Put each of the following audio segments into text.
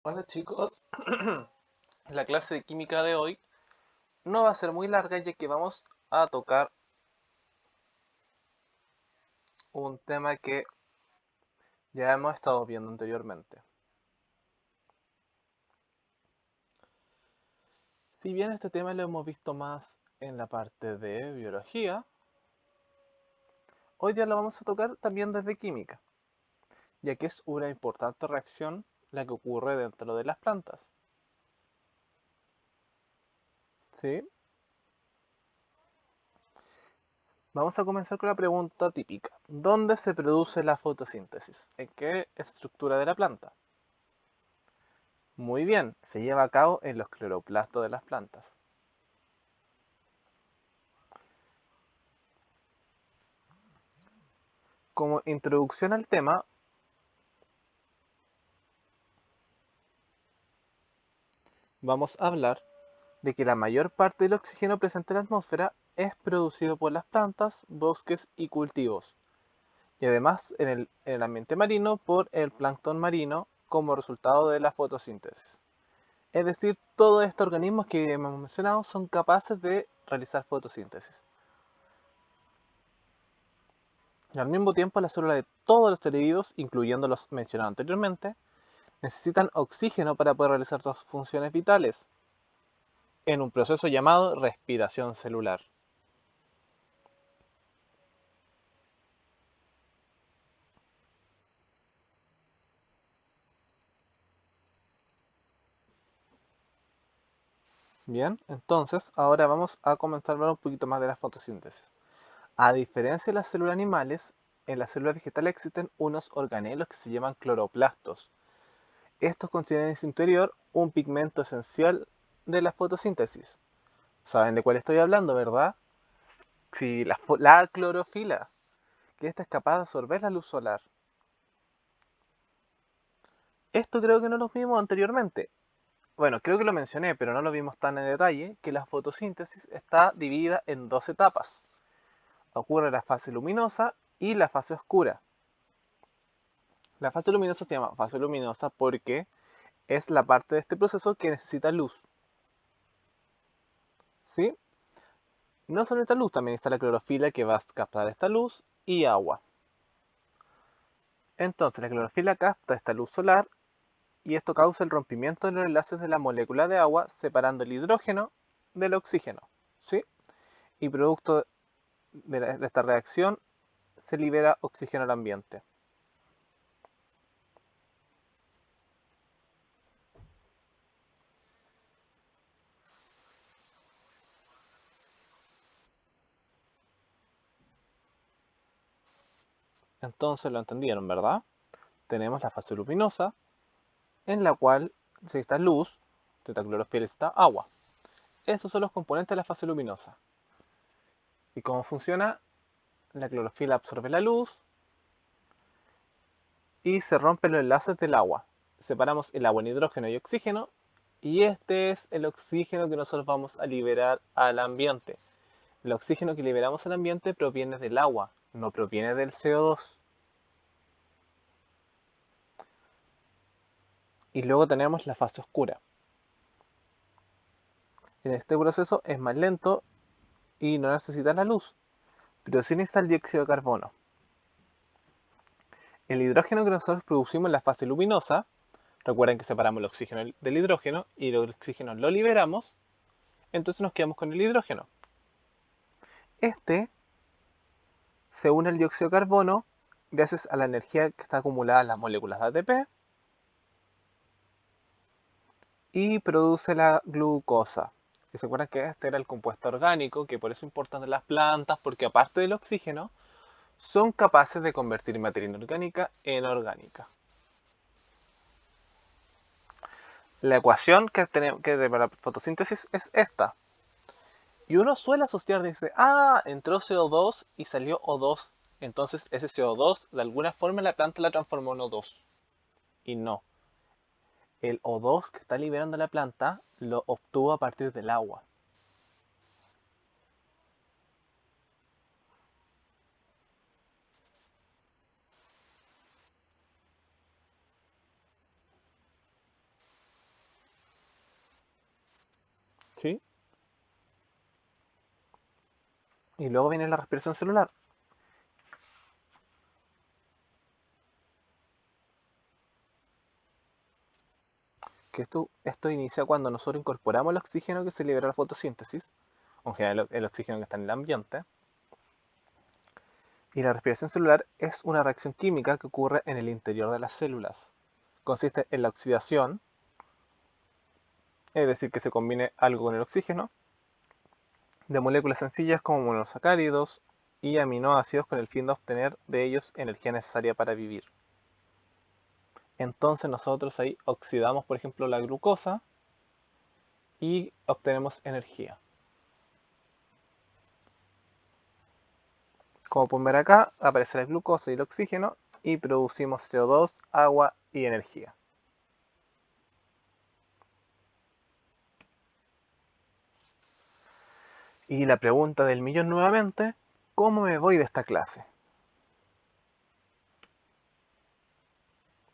Hola chicos, la clase de química de hoy no va a ser muy larga ya que vamos a tocar un tema que ya hemos estado viendo anteriormente. Si bien este tema lo hemos visto más en la parte de biología, hoy día lo vamos a tocar también desde química, ya que es una importante reacción la que ocurre dentro de las plantas. ¿Sí? Vamos a comenzar con la pregunta típica. ¿Dónde se produce la fotosíntesis? ¿En qué estructura de la planta? Muy bien, se lleva a cabo en los cloroplastos de las plantas. Como introducción al tema, vamos a hablar de que la mayor parte del oxígeno presente en la atmósfera es producido por las plantas, bosques y cultivos, y además en el ambiente marino por el plancton marino como resultado de la fotosíntesis. Es decir, todos estos organismos que hemos mencionado son capaces de realizar fotosíntesis. Y al mismo tiempo, las células de todos los seres vivos, incluyendo los mencionados anteriormente, necesitan oxígeno para poder realizar sus funciones vitales, en un proceso llamado respiración celular. Bien, entonces ahora vamos a comenzar a hablar un poquito más de la fotosíntesis. A diferencia de las células animales, en las células vegetales existen unos organelos que se llaman cloroplastos. Estos contienen en su interior un pigmento esencial de la fotosíntesis. ¿Saben de cuál estoy hablando, verdad? Sí, la clorofila, que esta es capaz de absorber la luz solar. Esto creo que no lo vimos anteriormente. Bueno, creo que lo mencioné, pero no lo vimos tan en detalle, que la fotosíntesis está dividida en dos etapas. Ocurre la fase luminosa y la fase oscura. La fase luminosa se llama fase luminosa porque es la parte de este proceso que necesita luz. ¿Sí? No solo necesita luz, también está la clorofila que va a captar esta luz y agua. Entonces la clorofila capta esta luz solar y esto causa el rompimiento de los enlaces de la molécula de agua separando el hidrógeno del oxígeno. ¿Sí? Y producto de esta reacción se libera oxígeno al ambiente. Entonces lo entendieron, ¿verdad? Tenemos la fase luminosa, en la cual se necesita luz, tetaclorofila y necesita agua. Estos son los componentes de la fase luminosa. ¿Y cómo funciona? La clorofila absorbe la luz y se rompen los enlaces del agua. Separamos el agua en hidrógeno y oxígeno y este es el oxígeno que nosotros vamos a liberar al ambiente. El oxígeno que liberamos al ambiente proviene del agua, no proviene del CO2. Y luego tenemos la fase oscura. En este proceso es más lento y no necesita la luz, pero sí necesita el dióxido de carbono. El hidrógeno que nosotros producimos en la fase luminosa, recuerden que separamos el oxígeno del hidrógeno y el oxígeno lo liberamos, entonces nos quedamos con el hidrógeno. Este se une al dióxido de carbono gracias a la energía que está acumulada en las moléculas de ATP y produce la glucosa. Y se acuerdan que este era el compuesto orgánico, que por eso es importante las plantas, porque aparte del oxígeno, son capaces de convertir materia inorgánica en orgánica. La ecuación que tenemos que para la fotosíntesis es esta. Y uno suele asociar, dice, entró CO2 y salió O2. Entonces ese CO2 de alguna forma la planta la transformó en O2. Y no. El O2 que está liberando la planta lo obtuvo a partir del agua. ¿sí? Y luego viene la respiración celular, que esto inicia cuando nosotros incorporamos el oxígeno que se libera la fotosíntesis, o en general el oxígeno que está en el ambiente. Y la respiración celular es una reacción química que ocurre en el interior de las células. Consiste en la oxidación, es decir, que se combine algo con el oxígeno, de moléculas sencillas como monosacáridos y aminoácidos con el fin de obtener de ellos energía necesaria para vivir. Entonces nosotros ahí oxidamos, por ejemplo, la glucosa y obtenemos energía. Como pueden ver acá, aparece la glucosa y el oxígeno y producimos CO2, agua y energía. Y la pregunta del millón nuevamente, ¿cómo me voy de esta clase?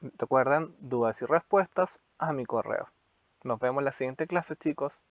Recuerden, dudas y respuestas a mi correo. Nos vemos en la siguiente clase, chicos.